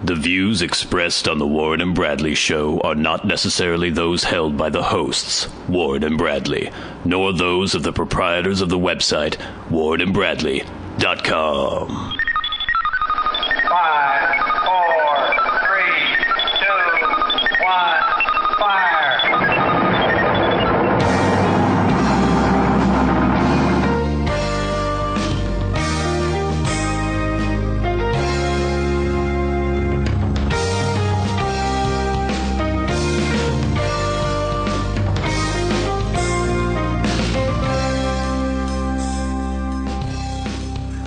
The views expressed on the Warren and Bradley Show are not necessarily those held by the hosts, Warren and Bradley, nor those of the proprietors of the website, warrenandbradley.com. 5, 4, 3, 2, 1, fire!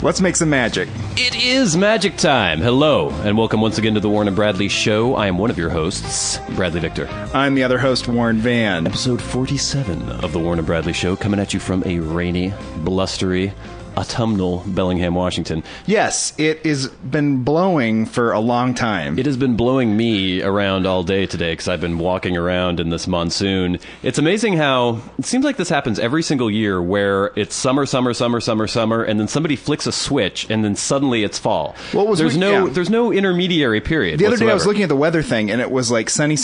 Let's make some magic. It is magic time. Hello, and welcome once again to the Warren and Bradley Show. I am one of your hosts, Bradley Victor. I'm the other host, Warren Van. Episode 47 of the Warren and Bradley Show, coming at you from a rainy, blustery, autumnal Bellingham, Washington. Yes, it has been blowing for a long time. It has been blowing me around all day today because I've been walking around in this monsoon. It's amazing how it seems like this happens every single year where it's summer, and then somebody flicks a switch and then suddenly it's fall. There's no intermediary period. The other day I was whatsoever. looking at the weather thing and it was like sunny,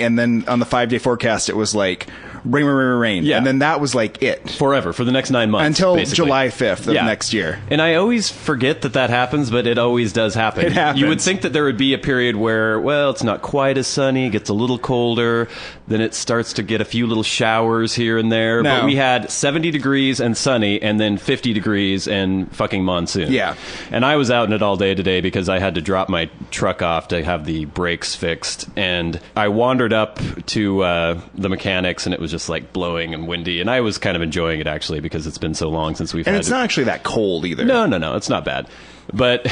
and then on the 5-day forecast it was like rain. Yeah. And then that was like it. Forever, for the next 9 months. Until basically. July 5th of next year. And I always forget that happens, but it always does happen. It happens. You would think that there would be a period where, well, it's not quite as sunny, it gets a little colder, then it starts to get a few little showers here and there. No. But we had 70 degrees and sunny, and then 50 degrees and fucking monsoon. Yeah. And I was out in it all day today because I had to drop my truck off to have the brakes fixed. And I wandered up to the mechanics, and it was just like blowing and windy. And I was kind of enjoying it, actually, because it's been so long since we've And had it's not actually that cold either. No, it's not bad. But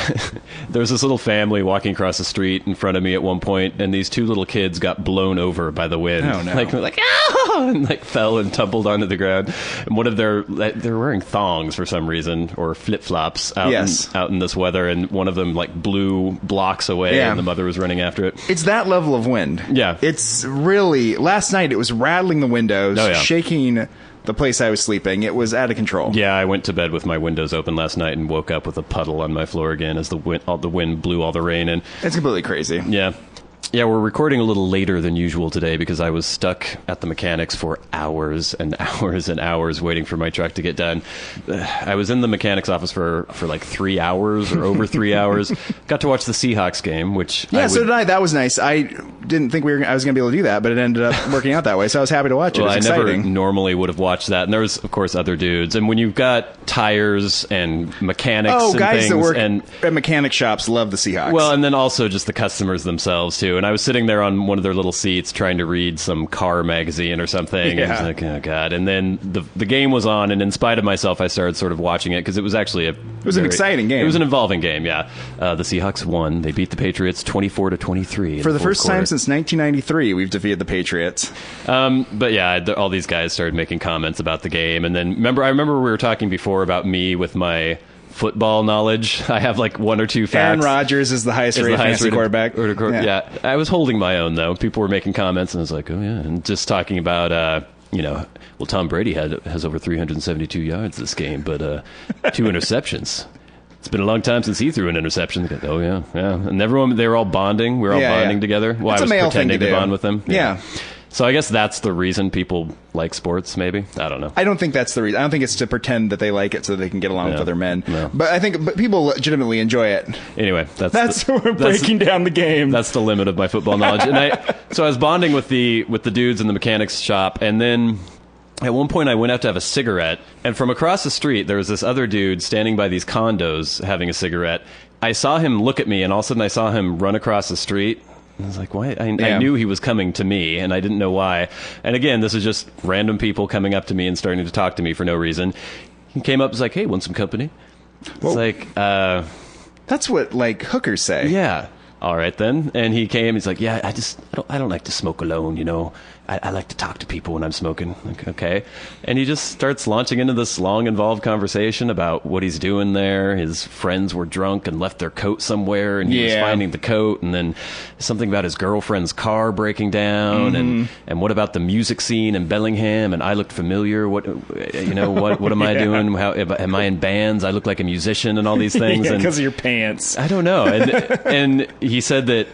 there was this little family walking across the street in front of me at one point, and these two little kids got blown over by the wind. Oh, no. Like, ah! And like fell and tumbled onto the ground. And one of they're wearing thongs for some reason, or flip-flops out in this weather, and one of them like blew blocks away, and the mother was running after it. It's that level of wind. Yeah. It's really... Last night it was rattling the windows, shaking the place I was sleeping. It was out of control. Yeah, I went to bed with my windows open last night and woke up with a puddle on my floor again as the wind blew all the rain in. It's completely crazy. Yeah. Yeah, we're recording a little later than usual today because I was stuck at the mechanics for hours and hours and hours waiting for my truck to get done. I was in the mechanics office for like 3 hours or over 3 hours. Got to watch the Seahawks game, which so did I. That was nice. I didn't think I was going to be able to do that, but it ended up working out that way, so I was happy to watch it. Well, it was I exciting. never normally would have watched that. And there was, of course, other dudes. And when you've got tires and mechanics and guys things, that work at mechanic shops love the Seahawks. Well, and then also just the customers themselves, too. And I was sitting there on one of their little seats trying to read some car magazine or something. And I was like, oh, God. And then the game was on, and in spite of myself, I started sort of watching it because it was actually an exciting game. It was an involving game, yeah. The Seahawks won. They beat the Patriots 24-23. For the first time since 1993, we've defeated the Patriots. But yeah, all these guys started making comments about the game. And then I remember we were talking before about me with my football knowledge. I have like one or two facts. Aaron Rodgers is the highest rated fantasy quarterback. Yeah, I was holding my own though. People were making comments, and I was like, oh yeah, and just talking about Tom Brady has over 372 yards this game, but 2 interceptions. It's been a long time since he threw an interception. Oh yeah, and everyone, they were all bonding. We were all bonding together. Well, It's I was a male pretending thing to bond with them. Yeah. So I guess that's the reason people like sports, maybe? I don't know. I don't think that's the reason. I don't think it's to pretend that they like it so they can get along with other men. No. But I think people legitimately enjoy it. Anyway, we're breaking down the game. That's the limit of my football knowledge. And so I was bonding with the dudes in the mechanics shop, and then at one point I went out to have a cigarette, and from across the street there was this other dude standing by these condos having a cigarette. I saw him look at me, and all of a sudden I saw him run across the street. I was like, why? I knew he was coming to me, and I didn't know why. And again, this is just random people coming up to me and starting to talk to me for no reason. He came up and was like, hey, want some company? It's like, that's what, like, hookers say. Yeah. All right, then. And he came, he's like, yeah, I don't like to smoke alone, you know. I like to talk to people when I'm smoking. Like, okay. And he just starts launching into this long, involved conversation about what he's doing there. His friends were drunk and left their coat somewhere, and he was finding the coat. And then something about his girlfriend's car breaking down, and what about the music scene in Bellingham? And I looked familiar. What am I doing? How am I in bands? I look like a musician and all these things. Because of your pants. I don't know. And He said that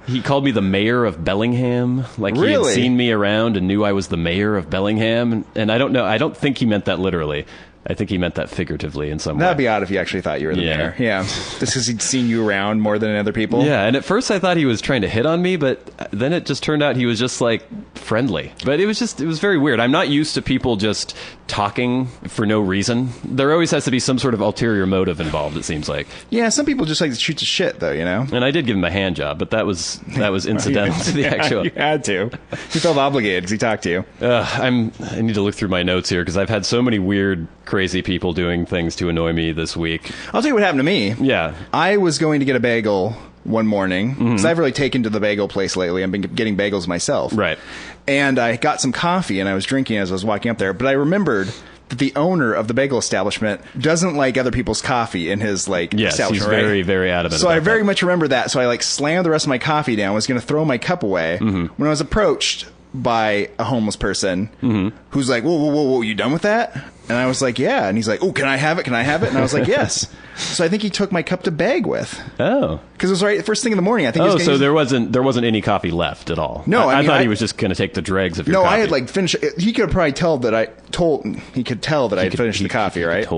he called me the mayor of Bellingham. Like, he had seen me around and knew I was the mayor of Bellingham. And I don't know. I don't think he meant that literally. I think he meant that figuratively in some way. That'd be odd if he actually thought you were the mayor. Yeah. Just because he'd seen you around more than other people. Yeah, and at first I thought he was trying to hit on me, but then it just turned out he was just, like, friendly. But it was very weird. I'm not used to people just talking for no reason. There always has to be some sort of ulterior motive involved, it seems like. Yeah, some people just like to shoot the shit, though, you know? And I did give him a hand job, but that was incidental to the actual... You had to. You felt obligated because he talked to you. I need to look through my notes here, because I've had so many weird, crazy people doing things to annoy me this week. I'll tell you what happened to me. Yeah. I was going to get a bagel one morning, because I've really taken to the bagel place lately. I've been getting bagels myself. Right. And I got some coffee, and I was drinking as I was walking up there, but I remembered that the owner of the bagel establishment doesn't like other people's coffee in his establishment. He's very, very adamant. So I very much remember that. So I slammed the rest of my coffee down. I was going to throw my cup away when I was approached by a homeless person who's like, whoa, you done with that? And I was like, yeah. And he's like, oh, can I have it? Can I have it? And I was like, yes. So I think he took my cup to bag with. Oh. Because it was right first thing in the morning. I think. So there wasn't any coffee left at all. No, I thought he was just going to take the dregs of your coffee. No, I had finished. He could probably tell that I had finished the coffee, right?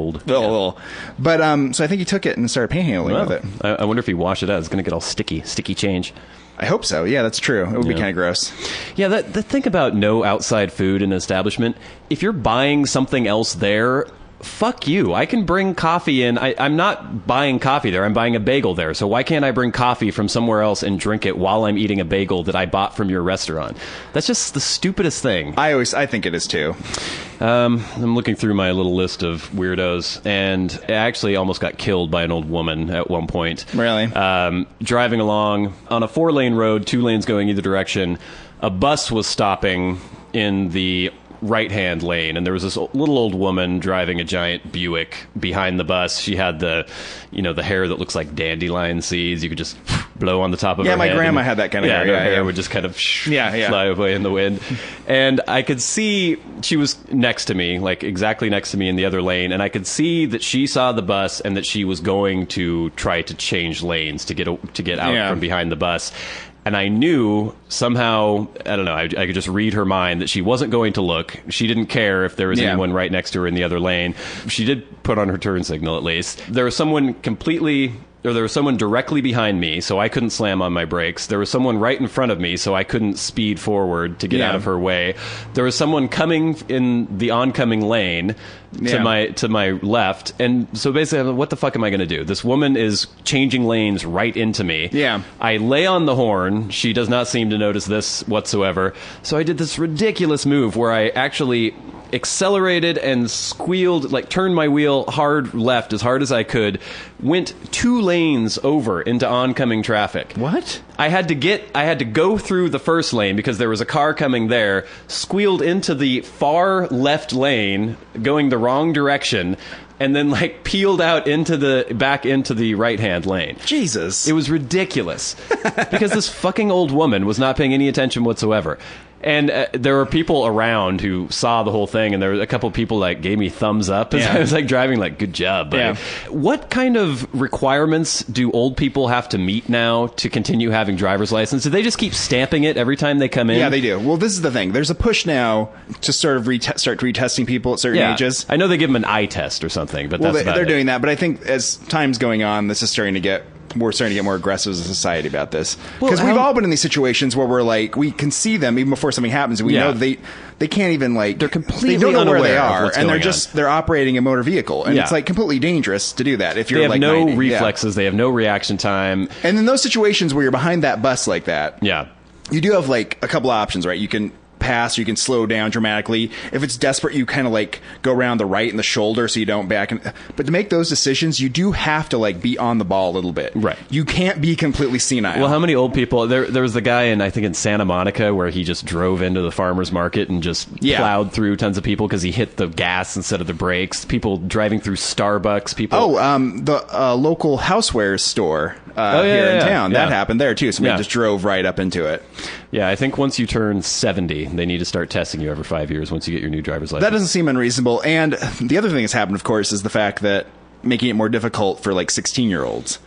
But so I think he took it and started panhandling with it. I wonder if he washed it out. It's going to get all sticky change. I hope so. Yeah, that's true. It would be kind of gross. Yeah, the thing about no outside food in an establishment, if you're buying something else there, fuck you. I can bring coffee in. I'm not buying coffee there. I'm buying a bagel there. So why can't I bring coffee from somewhere else and drink it while I'm eating a bagel that I bought from your restaurant? That's just the stupidest thing. I think it is too. I'm looking through my little list of weirdos, and I actually almost got killed by an old woman at one point. Really? Driving along on a 4-lane road, 2 lanes going either direction. A bus was stopping in the right-hand lane, and there was this little old woman driving a giant Buick behind the bus. She had the hair that looks like dandelion seeds. You could just blow on the top of her head. Yeah, my grandma had that kind of hair. Her hair would just kind of fly away in the wind. And I could see she was next to me, like exactly next to me in the other lane, and I could see that she saw the bus and that she was going to try to change lanes to get out from behind the bus. And I knew somehow, I don't know, I could just read her mind that she wasn't going to look. She didn't care if there was anyone right next to her in the other lane. She did put on her turn signal, at least. There was someone directly behind me, so I couldn't slam on my brakes. There was someone right in front of me, so I couldn't speed forward to get out of her way. There was someone coming in the oncoming lane to my left, and so basically, what the fuck am I going to do? This woman is changing lanes right into me. Yeah. I lay on the horn. She does not seem to notice this whatsoever. So I did this ridiculous move where I actually accelerated and squealed, turned my wheel hard left as hard as I could, went 2 lanes over into oncoming traffic. What? I had to go through the first lane because there was a car coming there, squealed into the far left lane, going the wrong direction, and then peeled out back into the right-hand lane. Jesus. It was ridiculous. Because this fucking old woman was not paying any attention whatsoever. And there were people around who saw the whole thing, and there were a couple of people gave me thumbs up as I was driving, good job, buddy. Yeah. What kind of requirements do old people have to meet now to continue having driver's license? Do they just keep stamping it every time they come in? Yeah, they do. Well, this is the thing. There's a push now to sort of start retesting people at certain ages. I know they give them an eye test or something, but they're doing that. But I think as time's going on, we're starting to get more aggressive as a society about this. Because we've all been in these situations where we're we can see them even before something happens, and we know they can't even they're completely they don't know unaware where they are, of what's and going they're operating a motor vehicle, and it's completely dangerous to do that if you're they have no 90. reflexes, they have no reaction time. And in those situations where you're behind that bus like that, you do have a couple of options, right? You can pass, you can slow down dramatically. If it's desperate, you kind of go around the right and the shoulder so you don't back. But to make those decisions, you do have to be on the ball a little bit. Right. You can't be completely senile. Well, how many old people? There was the guy I think in Santa Monica where he just drove into the farmer's market and just plowed through tons of people because he hit the gas instead of the brakes. People driving through Starbucks. People. The local housewares store here in town. That happened there too. Somebody just drove right up into it. Yeah, I think once you turn 70, they need to start testing you every 5 years once you get your new driver's license. That doesn't seem unreasonable. And the other thing that's happened, of course, is the fact that making it more difficult for 16-year-olds.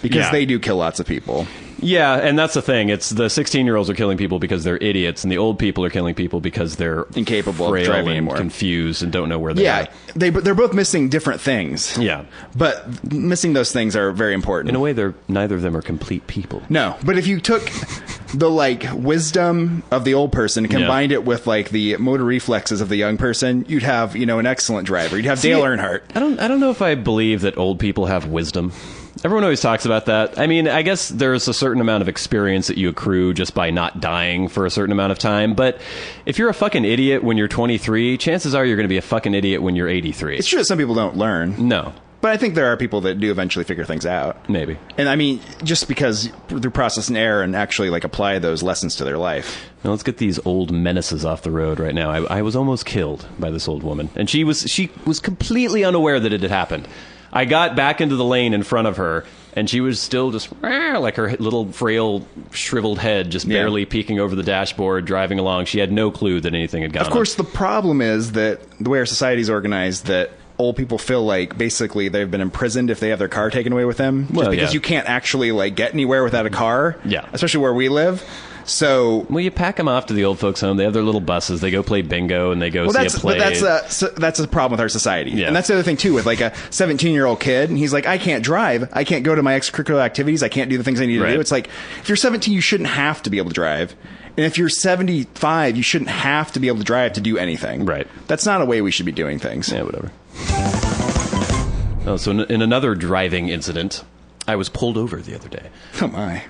because Yeah. they do kill lots of people. Yeah, and that's the thing. It's the 16-year-olds are killing people because they're idiots, and the old people are killing people because they're Incapable of frail driving and anymore. confused and don't know where they Yeah, are. they're both missing different things. Yeah. But missing those things are very important. In a way, neither of them are complete people. No, but if you took the like wisdom of the old person and combined it with like the motor reflexes of the young person, you'd have, an excellent driver. You'd have Dale Earnhardt. I don't know if I believe that old people have wisdom. Everyone always talks about that. I mean, I guess there's a certain amount of experience that you accrue just by not dying for a certain amount of time. But if you're a fucking idiot when you're 23, chances are you're going to be a fucking idiot when you're 83. It's true that some people don't learn, No, but I think there are people that do eventually figure things out. maybe. And I mean, just because through process and error and actually like apply those lessons to their life. Now let's get these old menaces off the road right now. I was almost killed by this old woman, and she was completely unaware that it had happened. I got back into the lane in front of her, and she was still just like her little frail, shriveled head just barely peeking over the dashboard, driving along. She had no clue that anything had gone on. Of course, the problem is that the way our society is organized, that old people feel like basically they've been imprisoned if they have their car taken away with them, just Well, because yeah. you can't actually like get anywhere without a car. Yeah. Especially where we live. So Well, you pack them off to the old folks' home. They have their little buses. They go play bingo, and they go see a play. that's a problem with our society. Yeah. And that's the other thing too, with like a 17-year-old kid, and he's like, I can't drive, I can't go to my extracurricular activities, I can't do the things I need to Right. do. It's like, if you're 17, you shouldn't have to be able to drive. And if you're 75, you shouldn't have to be able to drive to do anything. Right. That's not a way we should be doing things. Yeah, whatever. Oh, so in another driving incident, I was pulled over the other day. Oh my.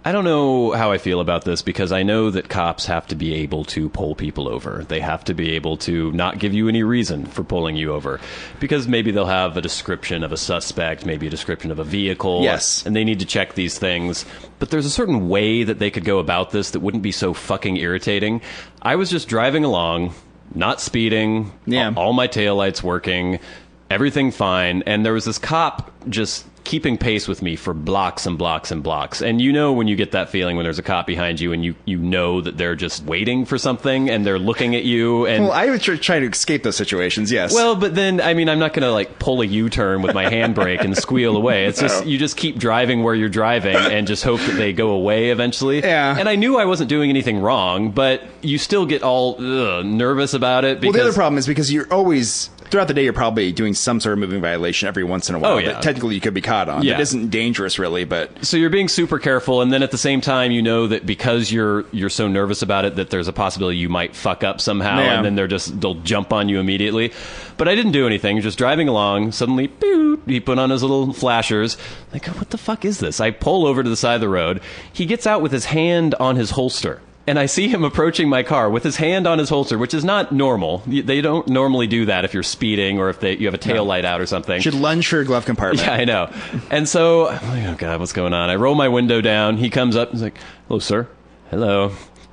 I don't know how I feel about this because I know that cops have to be able to pull people over. They have to be able to not give you any reason for pulling you over because maybe they'll have a description of a suspect, maybe a description of a vehicle. Yes. And they need to check these things. But there's a certain way that they could go about this that wouldn't be so fucking irritating. I was just driving along, not speeding, Yeah. all my taillights working, everything fine, and there was this cop just keeping pace with me for blocks and blocks and blocks. And you know when you get that feeling when there's a cop behind you and you know that they're just waiting for something and they're looking at you and Well, I would try to escape those situations, yes. well, but then, I mean, I'm not going to like pull a U-turn with my handbrake and squeal away. It's just, you just keep driving where you're driving and just hope that they go away eventually. Yeah. And I knew I wasn't doing anything wrong, but you still get all nervous about it because well, the other problem is because you're always, throughout the day, you're probably doing some sort of moving violation every once in a while Oh, yeah. that technically you could be caught on. Yeah. It isn't dangerous, really, but so you're being super careful, and then at the same time, you know that because you're so nervous about it, that there's a possibility you might fuck up somehow, Yeah. and then they'll jump on you immediately. But I didn't do anything. Just driving along, suddenly, boop, he put on his little flashers. Like, what the fuck is this? I pull over to the side of the road. He gets out with his hand on his holster. And I see him approaching my car with his hand on his holster, which is not normal. They don't normally do that if you're speeding or if you have a tail light out or something. you should lunge for your glove compartment. Yeah, I know. And so, I'm like, oh God, what's going on? I roll my window down. He comes up. He's like, hello, sir. Hello.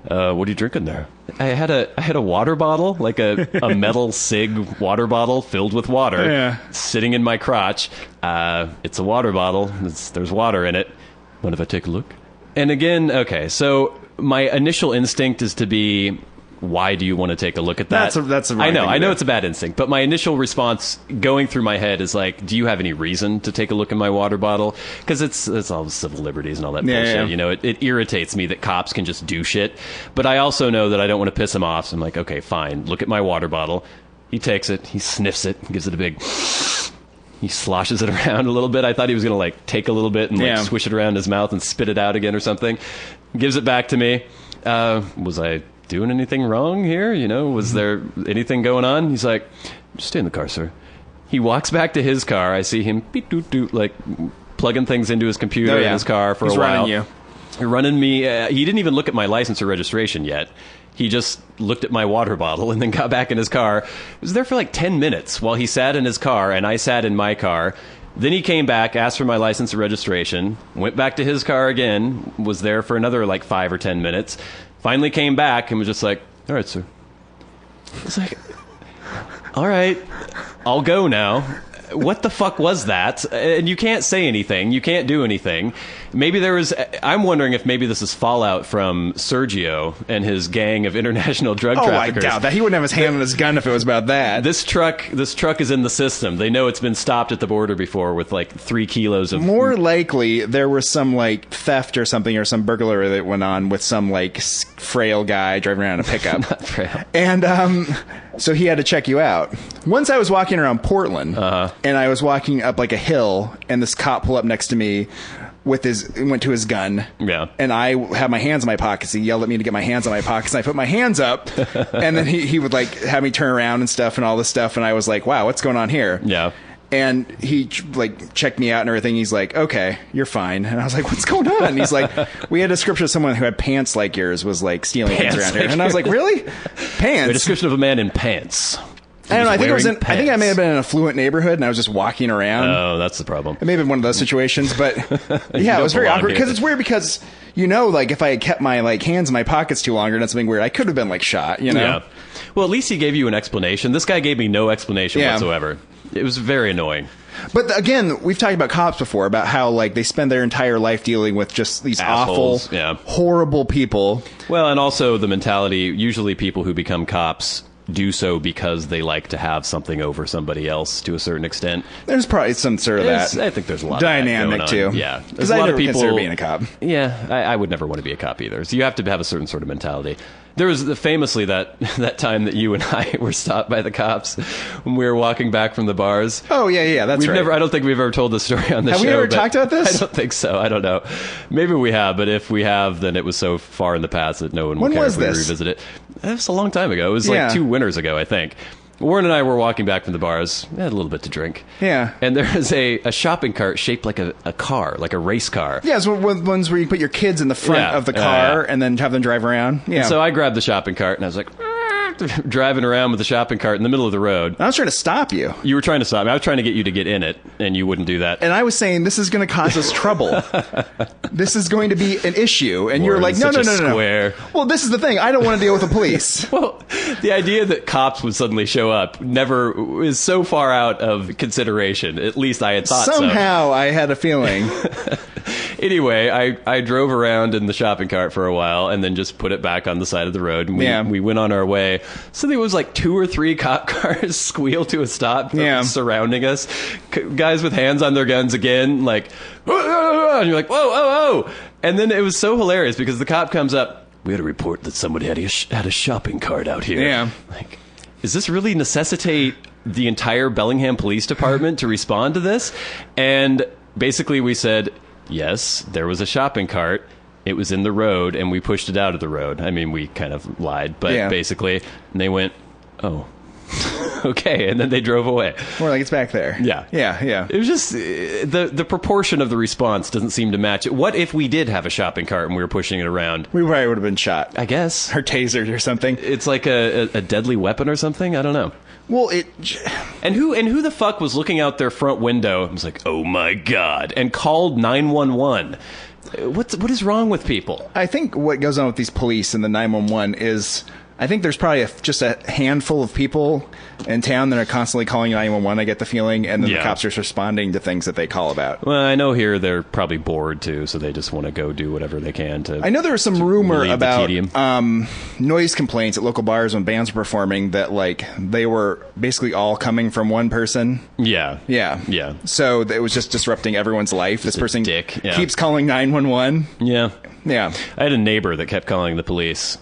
What are you drinking there? I had a water bottle, like a metal cig water bottle filled with water, Yeah. sitting in my crotch. It's a water bottle. There's water in it. Mind if I take a look? And again, okay, so my initial instinct is to be, why do you want to take a look at that? That's a wrong I know, thing to I know do. it's a bad instinct, but my initial response going through my head is like, do you have any reason to take a look in my water bottle? Because it's all civil liberties and all that Yeah, bullshit. yeah. You know, it irritates me that cops can just do shit. But I also know that I don't want to piss him off. So I'm like, okay, fine. Look at my water bottle. He takes it. He sniffs it. Gives it a big... He sloshes it around a little bit. I thought he was going to like take a little bit and like Yeah. swish it around his mouth and spit it out again or something. Gives it back to me. Was I doing anything wrong here? You know, was there anything going on? He's like, just stay in the car, sir. He walks back to his car. I see him beep, doot, doot, like plugging things into his computer Oh, yeah. in his car for He's a while. running you. Running me. He didn't even look at my license or registration yet. He just looked at my water bottle and then got back in his car. He was there for like 10 minutes while he sat in his car and I sat in my car. Then he came back, asked for my license and registration, went back to his car again, was there for another like 5 or 10 minutes, finally came back and was just like, all right, sir. It's like, all right, I'll go now. what the fuck was that? And you can't say anything. You can't do anything. Maybe there was... I'm wondering if maybe this is fallout from Sergio and his gang of international drug Oh, I traffickers. doubt that. He wouldn't have his hand on his gun if it was about that. This truck is in the system. They know it's been stopped at the border before with like 3 kilos of... More likely, there was some like theft or something, or some burglary that went on with some like frail guy driving around in a pickup. Not frail. And so he had to check you out. Once I was walking around Portland, and I was walking up like a hill, and this cop pulled up next to me with went to his gun. Yeah. And I had my hands in my pockets. He yelled at me to get my hands in my pockets. And I put my hands up, and then he would like have me turn around and stuff and all this stuff. And I was like, wow, what's going on here? Yeah. And he like checked me out and everything. He's like, okay, you're fine. And I was like, what's going on? And he's like, we had a description of someone who had pants like yours was like stealing things around here. And I was like, really? Pants? A description of a man in pants. I don't know. I think wearing I think I may have pants. been in an affluent neighborhood, and I was just walking around. Oh, that's the problem. It may have been one of those situations, but yeah, it was very belong awkward here. because it's weird because like if I had kept my like hands in my pockets too longer, done something weird, I could have been like shot. Yeah. Well, at least he gave you an explanation. This guy gave me no explanation Yeah. whatsoever. It was very annoying. But again, we've talked about cops before about how like they spend their entire life dealing with just these Assholes, awful, yeah. horrible people. Well, and also the mentality, usually people who become cops do so because they like to have something over somebody else to a certain extent. There's probably some sort of that I think there's a lot dynamic of that going on. too. Yeah. Because a I lot never of people consider being a cop. Yeah, I would never want to be a cop either. So you have to have a certain sort of mentality. There was famously that time that you and I were stopped by the cops when we were walking back from the bars. Oh yeah, that's We've right. never. I don't think we've ever told this story on the show. Have we ever but talked about this? I don't think so. I don't know. Maybe we have, but if we have, then it was so far in the past that no one will When care was if we this? revisit it. It was a long time ago. It was Yeah. like 2 winters ago, I think. Warren and I were walking back from the bars. We had a little bit to drink. Yeah. And there was a shopping cart shaped like a car, like a race car. Yeah, it's ones where you put your kids in the front Yeah. of the car Yeah. and then have them drive around. Yeah. So I grabbed the shopping cart and I was like, driving around with the shopping cart in the middle of the road. I was trying to stop you. You were trying to stop me. I was trying to get you to get in it, and you wouldn't do that. And I was saying, this is going to cause us trouble. This is going to be an issue. And you're Warren's like, no, such no, a no, no. square. Well, this is the thing. I don't want to deal with the police. Well, the idea that cops would suddenly show up never is so far out of consideration. At least I had thought so. Somehow I had a feeling. Anyway, I drove around in the shopping cart for a while and then just put it back on the side of the road. And we went on our way. So there was like 2 or 3 cop cars squeal to a stop surrounding us. Guys with hands on their guns again, like, and you're like, whoa, whoa, whoa. And then it was so hilarious because the cop comes up. We had a report that somebody had a shopping cart out here. Yeah. Like, does this really necessitate the entire Bellingham Police Department to respond to this? And basically we said, yes, there was a shopping cart. It was in the road, and we pushed it out of the road. I mean, we kind of lied, but basically, and they went, oh, okay, and then they drove away. More like it's back there. Yeah. It was just the proportion of the response doesn't seem to match it. What if we did have a shopping cart and we were pushing it around? We probably would have been shot. I guess. Or tasered or something. It's like a deadly weapon or something. I don't know. Well, And who the fuck was looking out their front window and was like, oh my God, and called 911? What is wrong with people? I think what goes on with these police and the 911 is, I think there's probably just a handful of people in town that are constantly calling 911, I get the feeling, and then the cops are just responding to things that they call about. Well, I know here they're probably bored too, so they just want to go do whatever they can to... I know there was some rumor relieve the about tedium. noise complaints at local bars when bands were performing that, like, they were basically all coming from one person. Yeah. Yeah. So it was just disrupting everyone's life. This person dick, yeah. keeps calling 911. Yeah. Yeah. I had a neighbor that kept calling the police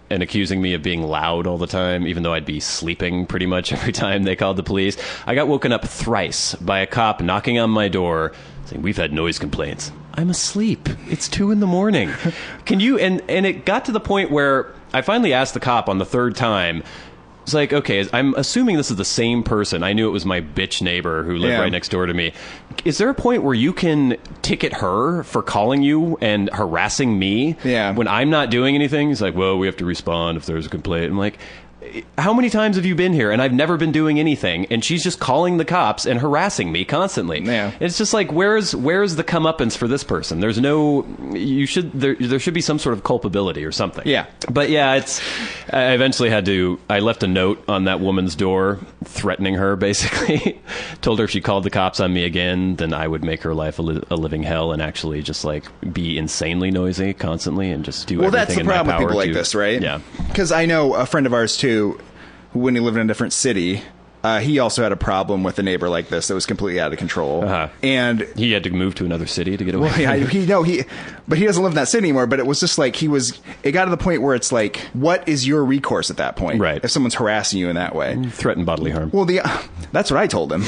and accusing me of being loud all the time, even though I'd be sleeping pretty much every time they called the police. I got woken up thrice by a cop knocking on my door saying, we've had noise complaints. I'm asleep. It's 2 a.m. Can you... And it got to the point where I finally asked the cop on the 3rd time. It's like, okay, I'm assuming this is the same person. I knew it was my bitch neighbor who lived right next door to me. Is there a point where you can ticket her for calling you and harassing me when I'm not doing anything? He's like, well, we have to respond if there's a complaint. I'm like, how many times have you been here? And I've never been doing anything. And she's just calling the cops and harassing me constantly. Yeah. It's just like, where's the comeuppance for this person? There's no, there should be some sort of culpability or something. Yeah. But yeah, I eventually I left a note on that woman's door threatening her, basically. Told her if she called the cops on me again, then I would make her life a living hell and actually just like be insanely noisy constantly and just do everything That's the in my problem with power people like to- this, right? Yeah. Because I know a friend of ours too, who when he lived in a different city, he also had a problem with a neighbor like this that was completely out of control. Uh-huh. And He had to move to another city to get away. well, but he doesn't live in that city anymore. But it was just like it got to the point where it's like, what is your recourse at that point? Right. If someone's harassing you in that way. Threaten bodily harm. Well, that's what I told him.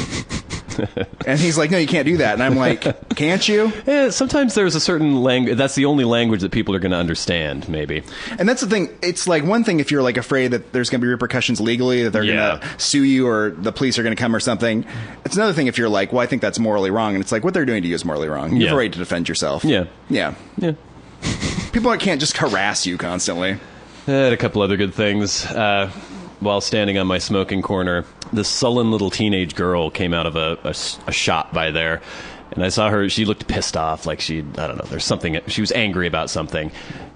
And he's like, no, you can't do that. And I'm like, can't you? Yeah, sometimes there's a certain language. That's the only language that people are going to understand, maybe. And that's the thing. It's like one thing if you're like afraid that there's going to be repercussions legally, that they're Yeah. going to sue you or the police are going to come or something. It's another thing if you're like, well, I think that's morally wrong. And it's like, what they're doing to you is morally wrong. You have Yeah. a right to defend yourself. Yeah. Yeah. Yeah. People can't just harass you constantly. I had a couple other good things. While standing on my smoking corner, this sullen little teenage girl came out of a shop by there. And I saw her, she looked pissed off, like I don't know, there's something, she was angry about something.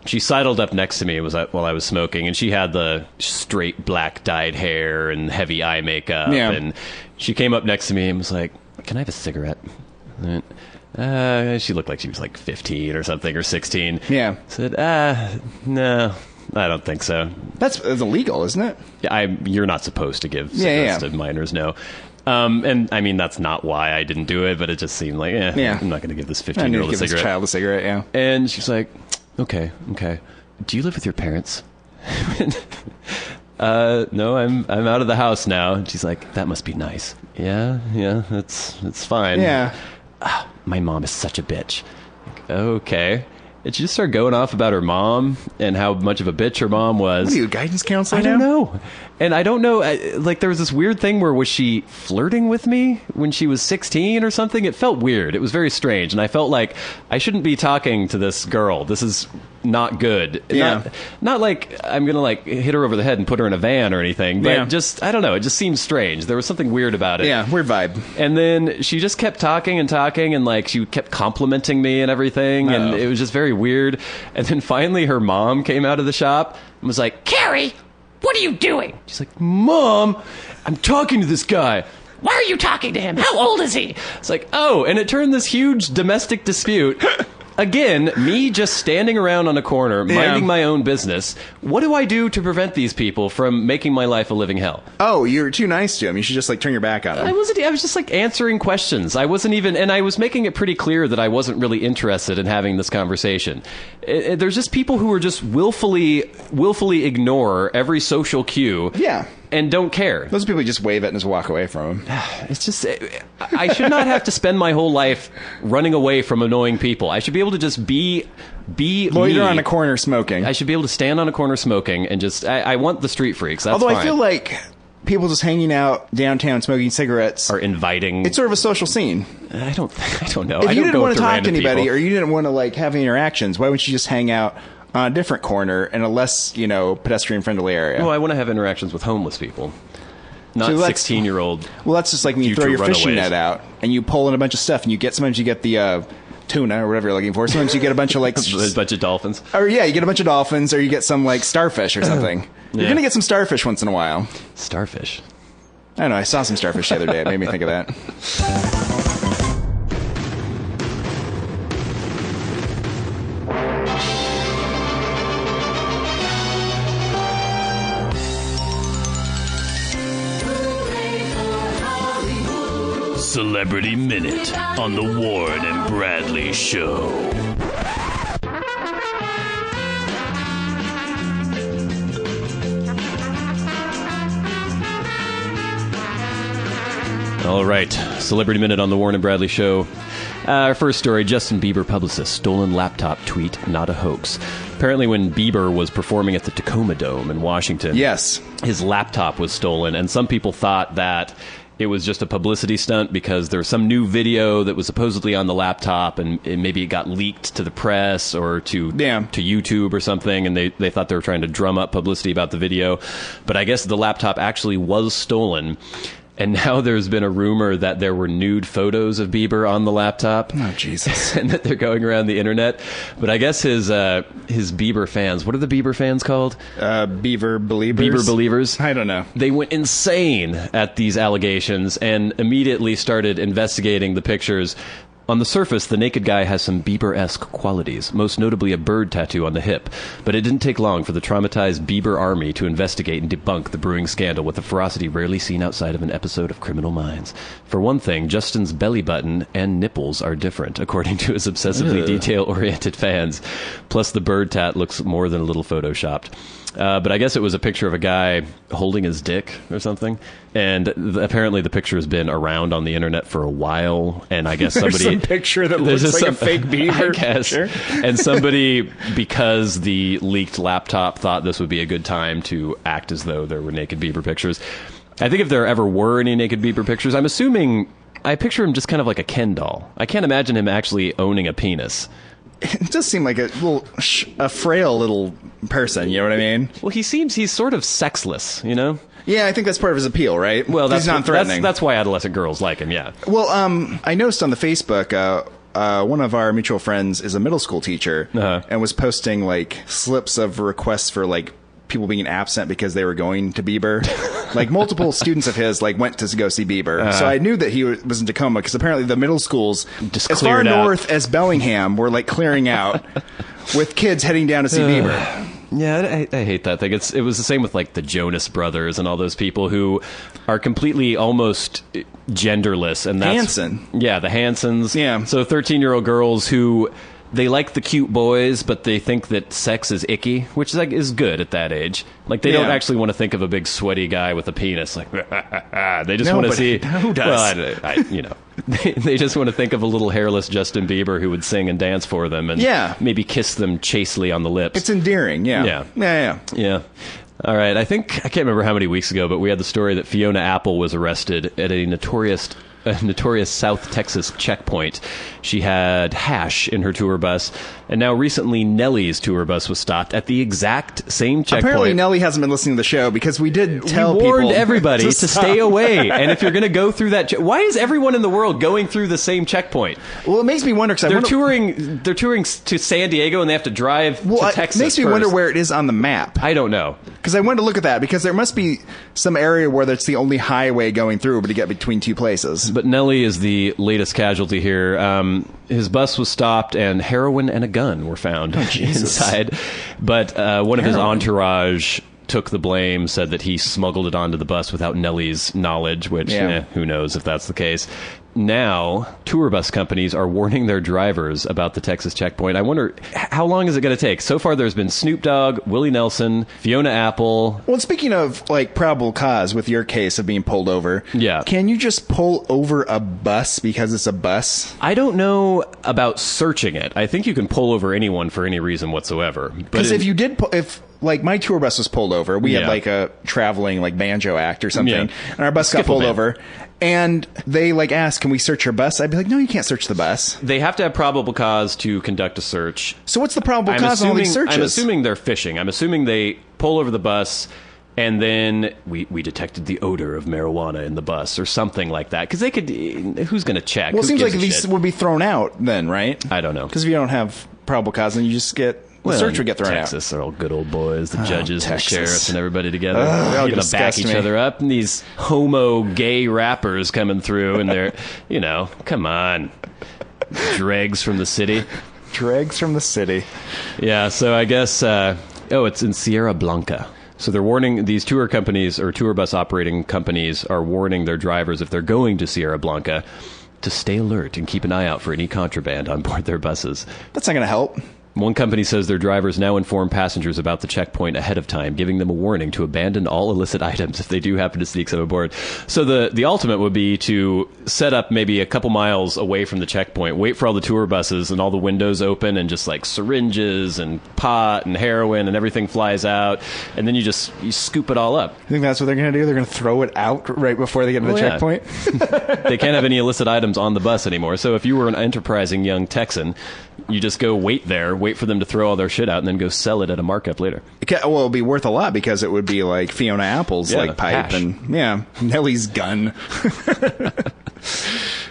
She sidled up next to me while I was smoking, and she had the straight black dyed hair and heavy eye makeup. Yeah. And she came up next to me and was like, "Can I have a cigarette?" She looked like she was like 15 or something, or 16. Yeah. I said, no, I don't think so. That's illegal, isn't it? You're not supposed to give Yeah, cigarettes to minors, no. And I mean, that's not why I didn't do it, but it just seemed like, Yeah. I'm not going to give this I need to 15-year-old a give this cigarette. child a cigarette, yeah. And she's like, okay. Do you live with your parents? No, I'm out of the house now. And she's like, that must be nice. Yeah, it's fine. Yeah. My mom is such a bitch. Like, okay. And she just started going off about her mom and how much of a bitch her mom was. What are you, a guidance counselor I don't now? know. And I don't know, like, there was this weird thing where was she flirting with me when she was 16 or something? It felt weird. It was very strange. And I felt like I shouldn't be talking to this girl. This is not good. Yeah. Not like I'm going to, like, hit her over the head and put her in a van or anything. But Yeah. just, I don't know. It just seemed strange. There was something weird about it. Yeah, weird vibe. And then she just kept talking and talking, and like she kept complimenting me and everything, and Oh. it was just very weird. And then finally her mom came out of the shop and was like, "Carrie, what are you doing?" She's like, "Mom, I'm talking to this guy." "Why are you talking to him? How old is he?" It's like, oh, and it turned this huge domestic dispute. Again, me just standing around on a corner, minding my own business. What do I do to prevent these people from making my life a living hell? Oh, you're too nice to him. You should just like turn your back on him. I was just like answering questions. I wasn't even, and I was making it pretty clear that I wasn't really interested in having this conversation. There's just people who are just willfully ignore every social cue. Yeah. And don't care. Those people just wave at and just walk away from him. It's just, I should not have to spend my whole life running away from annoying people. I should be able to just be Loiter me. on a corner smoking. I should be able to stand on a corner smoking and just, I want the street freaks. That's Although fine. I feel like people just hanging out downtown smoking cigarettes are inviting. It's sort of a social scene. I don't know. If I you don't didn't go want up to talk to random anybody people. or you didn't want to like have any interactions, why wouldn't you just hang out on a different corner in a less, pedestrian friendly area? Well, I want to have interactions with homeless people. Not So that's- 16-year-old. Well, that's just like when you throw future your fishing runaways. net out and you pull in a bunch of stuff and you get, sometimes you get the tuna or whatever you're looking for. Sometimes you get a bunch of like, A bunch of dolphins. or yeah, you get a bunch of dolphins or you get some like starfish or something. You're Yeah. going to get some starfish once in a while. Starfish. I don't know. I saw some starfish the other day. It made me think of that. Celebrity Minute on the Warren and Bradley Show. All right. Celebrity Minute on the Warren and Bradley Show. Our first story, Justin Bieber publicist, stolen laptop tweet, not a hoax. Apparently when Bieber was performing at the Tacoma Dome in Washington, Yes. his laptop was stolen, and some people thought that it was just a publicity stunt because there was some new video that was supposedly on the laptop, and maybe it got leaked to the press or to YouTube or something, and they thought they were trying to drum up publicity about the video. But I guess the laptop actually was stolen. And now there's been a rumor that there were nude photos of Bieber on the laptop. Oh, Jesus. And that they're going around the internet. But I guess his Bieber fans, what are the Bieber fans called? Beaver Believers? Bieber Believers. I don't know. They went insane at these allegations and immediately started investigating the pictures. On the surface, the naked guy has some Bieber-esque qualities, most notably a bird tattoo on the hip. But it didn't take long for the traumatized Bieber army to investigate and debunk the brewing scandal with a ferocity rarely seen outside of an episode of Criminal Minds. For one thing, Justin's belly button and nipples are different, according to his obsessively detail-oriented fans. Plus, the bird tat looks more than a little photoshopped. But I guess it was a picture of a guy holding his dick or something. And apparently the picture has been around on the internet for a while. And I guess somebody... There's some picture that looks like a fake beaver. I guess. Sure. And somebody, because the leaked laptop, thought this would be a good time to act as though there were naked Bieber pictures. I think if there ever were any naked Bieber pictures, I'm assuming... I picture him just kind of like a Ken doll. I can't imagine him actually owning a penis. It does seem like a frail little person, you know what I mean? Well, he's sort of sexless, you know? Yeah, I think that's part of his appeal, right? Well, he's non-threatening. That's why adolescent girls like him, yeah. Well, I noticed on the Facebook, one of our mutual friends is a middle school teacher and was posting like slips of requests for like people being absent because they were going to Bieber. Like multiple students of his like went to go see Bieber. So I knew that he was in Tacoma because apparently the middle schools just as far cleared out. north as Bellingham were like clearing out with kids heading down to see Bieber. Yeah, I hate that thing. It was the same with like the Jonas Brothers and all those people who are completely almost genderless. And that's Hanson. Yeah, the Hansons. Yeah. So 13-year-old girls who they like the cute boys, but they think that sex is icky, which is, like, is good at that age. Like, they don't actually want to think of a big sweaty guy with a penis. Like, they just want to see... Who does? Well, they just want to think of a little hairless Justin Bieber who would sing and dance for them and maybe kiss them chastely on the lips. It's endearing, yeah. Yeah. All right, I can't remember how many weeks ago, but we had the story that Fiona Apple was arrested at a notorious South Texas checkpoint. She had hash in her tour bus, and now recently Nellie's tour bus was stopped at the exact same checkpoint. Apparently Nellie hasn't been listening to the show because we did tell we warned people everybody to stop. stay away. And if you're going to go through that, why is everyone in the world going through the same checkpoint? Well, it makes me wonder because They're touring to San Diego and they have to drive to Texas. It makes me wonder where it is on the map. I don't know. Because I wanted to look at that because there must be some area where that's the only highway going through, but to get between two places. But Nellie is the latest casualty here. His bus was stopped and heroin and a gun were found inside. But one of his entourage took the blame, said that he smuggled it onto the bus without Nellie's knowledge, which who knows if that's the case. Now, tour bus companies are warning their drivers about the Texas checkpoint. I wonder, how long is it going to take? So far, there's been Snoop Dogg, Willie Nelson, Fiona Apple. Well, speaking of, like, probable cause with your case of being pulled over, can you just pull over a bus because it's a bus? I don't know about searching it. I think you can pull over anyone for any reason whatsoever. Because if you did... Like, my tour bus was pulled over. We had, like, a traveling, like, banjo act or something. And our bus got pulled over. And they, like, asked, can we search your bus? I'd be like, no, you can't search the bus. They have to have probable cause to conduct a search. So what's the probable cause on all these searches? I'm assuming they're fishing. I'm assuming they pull over the bus, and then we detected the odor of marijuana in the bus or something like that. Because they could... Who's going to check? Well, it seems like these would be thrown out then, right? I don't know. Because if you don't have probable cause, then you just get... The search would get thrown Texas are all good old boys, the judges and the Texas. sheriffs and everybody together. They're all going to back each other up. And these homo gay rappers coming through and they're, come on. Dregs from the city. Dregs from the city. Yeah, so I guess, it's in Sierra Blanca. So they're warning, these tour companies or tour bus operating companies are warning their drivers if they're going to Sierra Blanca to stay alert and keep an eye out for any contraband on board their buses. That's not going to help. One company says their drivers now inform passengers about the checkpoint ahead of time, giving them a warning to abandon all illicit items if they do happen to sneak some aboard. So the ultimate would be to set up maybe a couple miles away from the checkpoint, wait for all the tour buses and all the windows open, and just like syringes and pot and heroin and everything flies out, and then you scoop it all up. I think that's what they're going to do. They're going to throw it out right before they get to the checkpoint. They can't have any illicit items on the bus anymore. So if you were an enterprising young Texan, you just go wait for them to throw all their shit out, and then go sell it at a markup later. Well, it'll be worth a lot because it would be like Fiona Apple's like pipe hash. and Nellie's gun.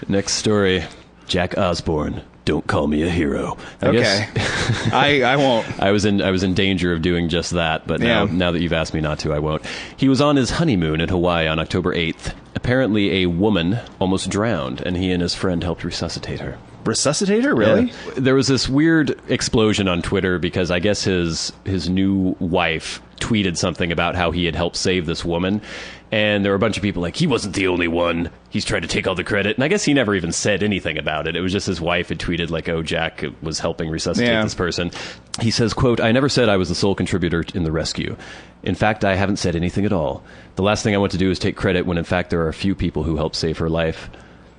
Next story, Jack Osborne. Don't call me a hero. I won't. I was in danger of doing just that, but now that you've asked me not to, I won't. He was on his honeymoon in Hawaii on October 8th. Apparently, a woman almost drowned, and he and his friend helped resuscitate her. Resuscitate her? Really? Yeah. There was this weird explosion on Twitter because I guess his new wife tweeted something about how he had helped save this woman. And there were a bunch of people like, he wasn't the only one. He's trying to take all the credit. And I guess he never even said anything about it. It was just his wife had tweeted like, oh, Jack was helping resuscitate this person. He says, quote, I never said I was the sole contributor in the rescue. In fact, I haven't said anything at all. The last thing I want to do is take credit when in fact there are a few people who helped save her life.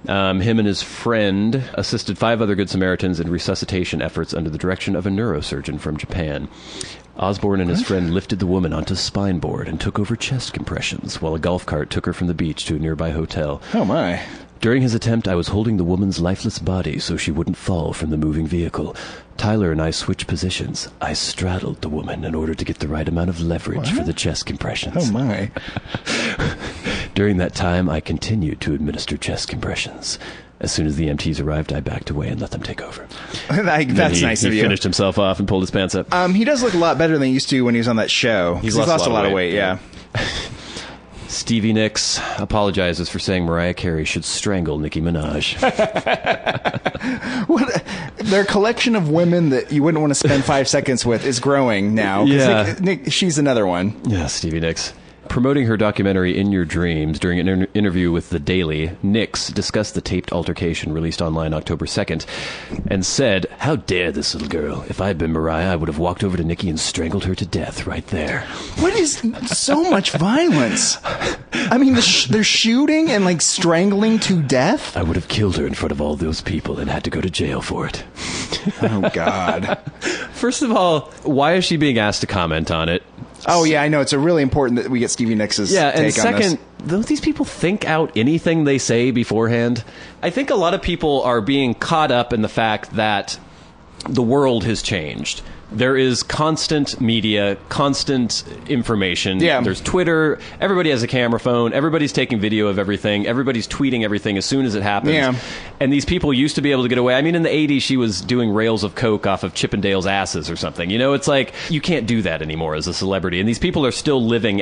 Him and his friend assisted 5 other Good Samaritans in resuscitation efforts under the direction of a neurosurgeon from Japan. Osborne and his friend lifted the woman onto a spine board and took over chest compressions, while a golf cart took her from the beach to a nearby hotel. Oh, my. During his attempt, I was holding the woman's lifeless body so she wouldn't fall from the moving vehicle. Tyler and I switched positions. I straddled the woman in order to get the right amount of leverage for the chest compressions. Oh, my. During that time, I continued to administer chest compressions. As soon as the EMTs arrived, I backed away and let them take over. That's nice of you. He finished himself off and pulled his pants up. He does look a lot better than he used to when he was on that show. He's lost a lot of weight, yeah. Stevie Nicks apologizes for saying Mariah Carey should strangle Nicki Minaj. Their collection of women that you wouldn't want to spend 5 seconds with is growing now. Yeah. She's another one. Yeah, Stevie Nicks. Promoting her documentary In Your Dreams during an interview with The Daily, Nicks discussed the taped altercation released online October 2nd and said, how dare this little girl? If I had been Mariah, I would have walked over to Nicki and strangled her to death right there. What is so much violence? I mean, they're shooting and like strangling to death? I would have killed her in front of all those people and had to go to jail for it. Oh, God. First of all, why is she being asked to comment on it? Oh, yeah, I know. It's really important that we get Stevie Nicks' take on this. And second, don't these people think out anything they say beforehand? I think a lot of people are being caught up in the fact that the world has changed. There is constant media, constant information. Yeah. There's Twitter. Everybody has a camera phone. Everybody's taking video of everything. Everybody's tweeting everything as soon as it happens. Yeah. And these people used to be able to get away. I mean, in the 80s, she was doing rails of coke off of Chippendale's asses or something. You know, it's like, you can't do that anymore as a celebrity. And these people are still living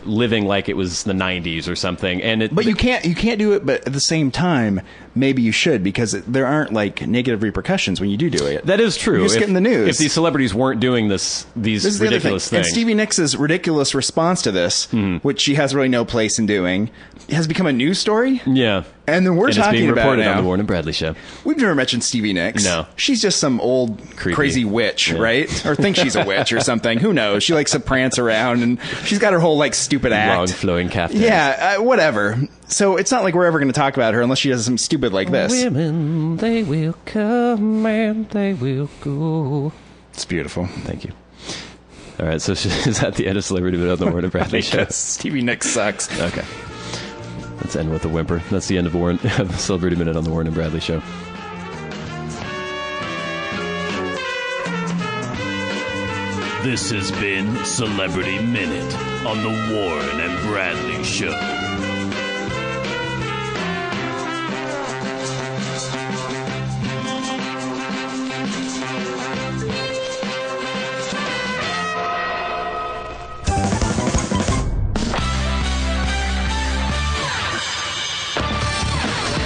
living like it was the 90s or something. But you can't do it, but at the same time, maybe you should, because there aren't like negative repercussions when you do it. That is true. You're just getting the news. If these celebrities weren't doing these ridiculous things. And Stevie Nicks' ridiculous response to this, which she has really no place in doing, has become a news story. Yeah. And then we're it's talking being about reported it now. on the Warren and Bradley show. We've never mentioned Stevie Nicks. No. She's just some old crazy witch, right? Or thinks she's a witch or something. Who knows? She likes to prance around, and she's got her whole like stupid act. Long flowing caftan. Yeah, whatever. So it's not like we're ever going to talk about her unless she does something stupid like this. Women, they will come and they will go. It's beautiful. Thank you. All right, so is that the end of Celebrity Minute on the Warren and Bradley show? Stevie Nicks sucks. Okay. Let's end with a whimper. That's the end of Celebrity Minute on the Warren and Bradley show. This has been Celebrity Minute on the Warren and Bradley show.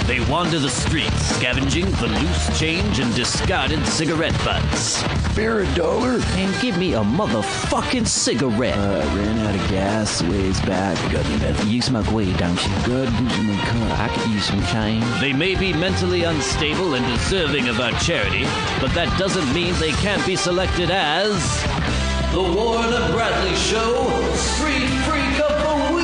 They want onto the streets, scavenging for loose change and discarded cigarette butts. Fair $1. And give me a motherfucking cigarette. Ran out of gas ways back. Got any meth? You smoke weed, don't you? Good, who's in my car? I could use some change. They may be mentally unstable and deserving of our charity, but that doesn't mean they can't be selected as the Warren and Bradley Show Street Freak of the Week.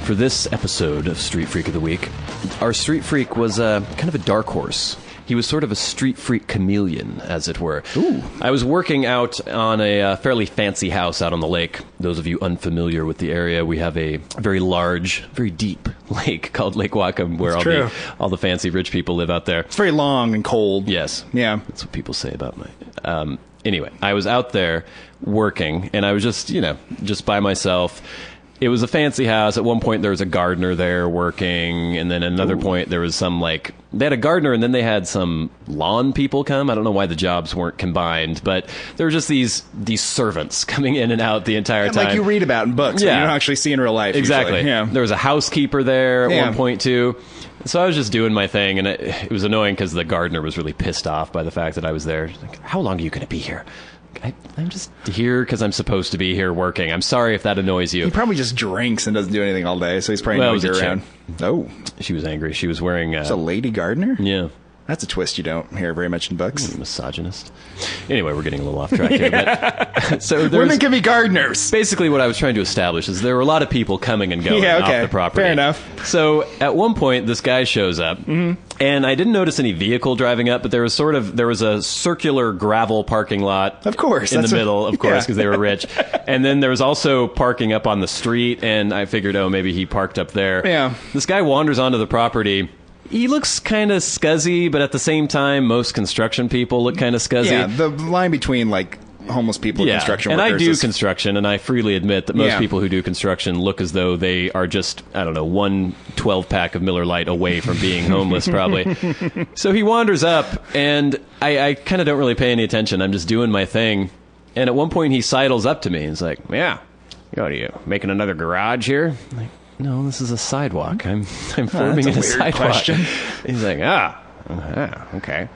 For this episode of Street Freak of the Week, our Street Freak was kind of a dark horse. He was sort of a street freak chameleon, as it were. Ooh. I was working out on a fairly fancy house out on the lake. Those of you unfamiliar with the area, we have a very large, very deep lake called Lake Whatcom, where all the fancy rich people live out there. It's very long and cold. Yes. Yeah. That's what people say about my... Anyway, I was out there working, and I was just by myself. It was a fancy house. At one point, there was a gardener there working, and then at another point, there was some, they had a gardener, and then they had some lawn people come. I don't know why the jobs weren't combined, but there were just these servants coming in and out the entire time. Like you read about in books, but you don't actually see in real life. Exactly. Usually. Yeah. There was a housekeeper there at one point, too. So I was just doing my thing, and it was annoying because the gardener was really pissed off by the fact that I was there. She's like, how long are you going to be here? I'm just here because I'm supposed to be here working. I'm sorry if that annoys you. He probably just drinks and doesn't do anything all day, so he's probably Well, not it was a around. Oh, She was angry. She was wearing... it's a lady gardener? yeah. That's a twist you don't hear very much in books. Misogynist. Anyway, we're getting a little off track here. But, so Women can be gardeners. basically what I was trying to establish is there were a lot of people coming and going off the property. Fair enough. So at one point, this guy shows up, and I didn't notice any vehicle driving up, but there was a circular gravel parking lot, Of course, in the that's middle, of course, yeah. because they were rich. And then there was also parking up on the street, and I figured, maybe he parked up there. Yeah. This guy wanders onto the property. He looks kind of scuzzy, but at the same time, most construction people look kind of scuzzy. Yeah, the line between homeless people and construction and workers. I do is- construction, and I freely admit that most Yeah. people who do construction look as though they are just, I don't know, 1 12-pack of Miller Lite away from being homeless, probably. So he wanders up, and I kind of don't really pay any attention. I'm just doing my thing. And at one point, he sidles up to me, and he's like, yeah, what are you, making another garage here? I'm like, no, this is a sidewalk. I'm forming that's a a weird sidewalk. question. He's like, okay.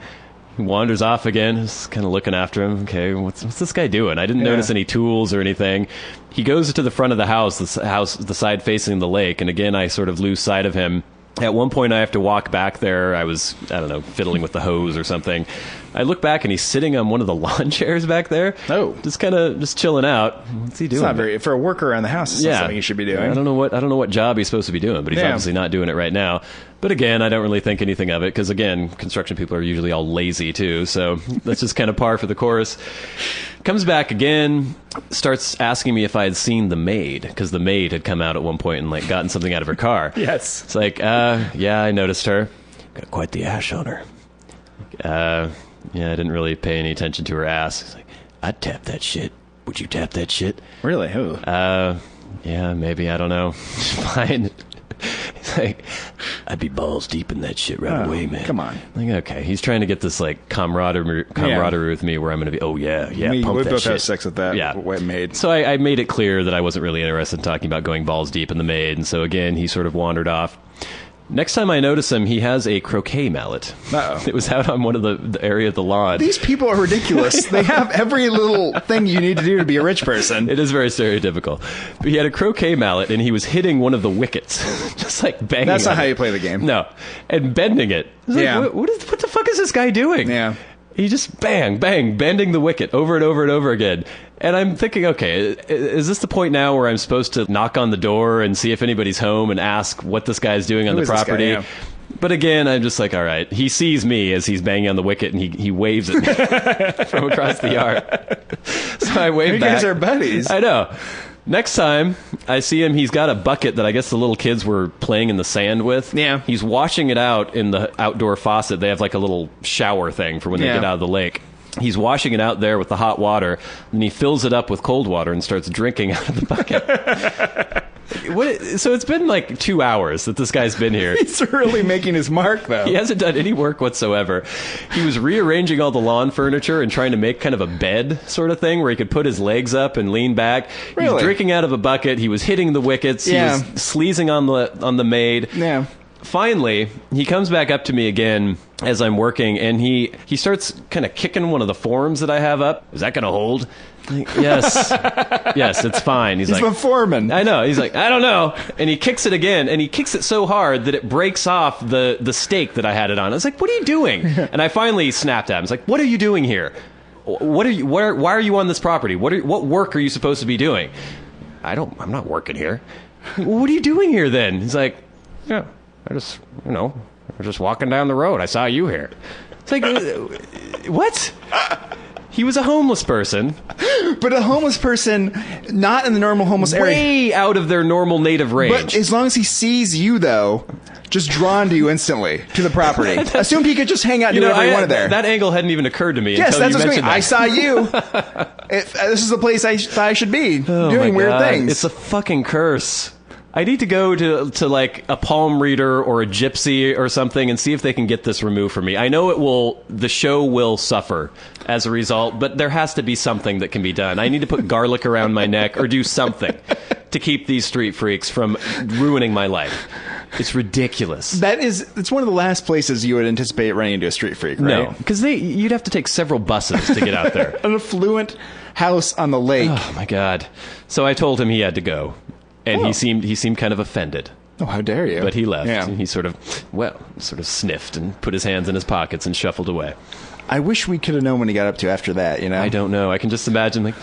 He wanders off again, just kind of looking after him. Okay, what's this guy doing? I didn't notice any tools or anything. He goes to the front of the house, the side facing the lake, and again, I sort of lose sight of him. At one point, I have to walk back there. I was, fiddling with the hose or something. I look back, and he's sitting on one of the lawn chairs back there. Oh. just chilling out. What's he doing? It's not very for a worker around the house. It's not something you should be doing. I don't know what job he's supposed to be doing, but he's obviously not doing it right now. But again, I don't really think anything of it because again, construction people are usually all lazy too. So that's just kind of par for the course. Comes back again, starts asking me if I had seen the maid because the maid had come out at one point and gotten something out of her car. Yes. It's like, yeah, I noticed her. Got quite the ash on her. Yeah, I didn't really pay any attention to her ass. He's like, I'd tap that shit. Would you tap that shit? Really? Who? Yeah, maybe. I don't know. Fine. He's like, I'd be balls deep in that shit right away, man. Come on. I'm like, okay. He's trying to get this camaraderie with me where I'm going to be, pump we that both shit. have sex with that maid. So I made it clear that I wasn't really interested in talking about going balls deep in the maid. And so again, he sort of wandered off. Next time I notice him, he has a croquet mallet. Uh-oh. It was out on one of the area of the lawn. These people are ridiculous. They have every little thing you need to do to be a rich person. It is very stereotypical. But he had a croquet mallet, and he was hitting one of the wickets. Just banging That's not on how it. you play the game. No. And bending it. I was like, Yeah. what the fuck is this guy doing? Yeah. He just bending the wicket over and over and over again. And I'm thinking, okay, is this the point now where I'm supposed to knock on the door and see if anybody's home and ask what this guy's doing on Who the is this guy? property? Yeah. But again, I'm just like, all right. He sees me as he's banging on the wicket, and he waves at me from across the yard. So I wave You back. guys are buddies. I know. Next time I see him, he's got a bucket that I guess the little kids were playing in the sand with. Yeah. He's washing it out in the outdoor faucet. They have a little shower thing for when they Yeah. get out of the lake. He's washing it out there with the hot water, and he fills it up with cold water and starts drinking out of the bucket. So it's been like 2 hours that this guy's been here. He's really making his mark, though. He hasn't done any work whatsoever. He was rearranging all the lawn furniture and trying to make kind of a bed sort of thing where he could put his legs up and lean back. He was Really? drinking out of a bucket. He was hitting the wickets. Yeah. He was sleazing on the maid. Yeah. Finally, he comes back up to me again as I'm working, and he starts kind of kicking one of the forms that I have up. Is that going to hold? I'm like, yes. Yes, it's fine. He's He's like, a foreman. I know. He's like, I don't know. And he kicks it again, and he kicks it so hard that it breaks off the stake that I had it on. I was like, what are you doing? And I finally snapped at him. I was like, what are you doing here? Why are you on this property? What work are you supposed to be doing? I'm not working here. What are you doing here then? He's like, yeah, we're just walking down the road. I saw you here. It's like, what? He was a homeless person. But a homeless person, not in the normal homeless area. Way out of their normal native range. But as long as he sees you, though, just drawn to you instantly to the property. Assumed he could just hang out and do whatever he wanted there. That angle hadn't even occurred to me Yes, until that's you what's going mentioned I that. saw you. This is the place I thought I should be, Oh doing my weird God. things. It's a fucking curse. I need to go to like a palm reader or a gypsy or something and see if they can get this removed from me. I know the show will suffer as a result, but there has to be something that can be done. I need to put garlic around my neck or do something to keep these street freaks from ruining my life. It's ridiculous. It's one of the last places you would anticipate running into a street freak, right? No, because you'd have to take several buses to get out there. An affluent house on the lake. Oh my God. So I told him he had to go. And he seemed kind of offended. Oh, how dare you. But he left. Yeah. And he sort of sniffed and put his hands in his pockets and shuffled away. I wish we could have known what he got up to after that, you know? I don't know. I can just imagine like